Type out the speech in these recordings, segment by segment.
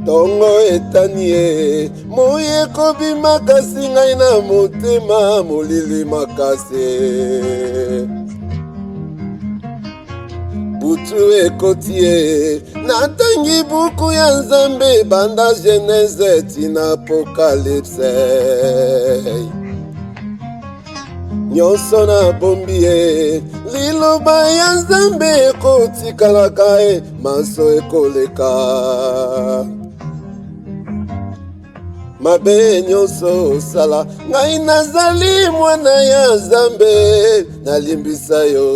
Tongo etani ye moye kobima kasi ngai na motema molili makasi. Butu ekoti ye natangi buku ya Nzambe banda Genèse tina Apocalypse. Nyonso na bombi ye liloba ya Nzambe ekotikalaka ye maso ekoleka. Mabe nyonso osala ngai nazali mwana ya Nzambe nalimbisa yo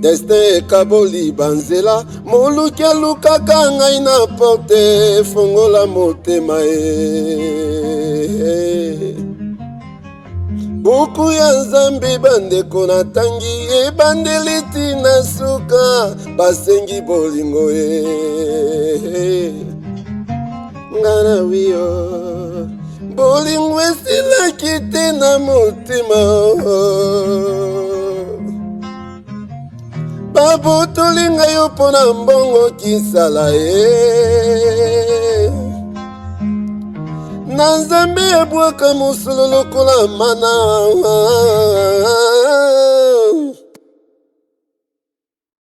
Destin ekaboli banzela moluki alukaka ngai na porte fongola motema buku ya Nzambe bandeko natangi ebandeli tina suka basengi bolingo ngana wiyo bolingo esilaki te na motema babotoli ngai yo mpo na mbongo kisala na Nzambe ebwaka mosolo lokola mana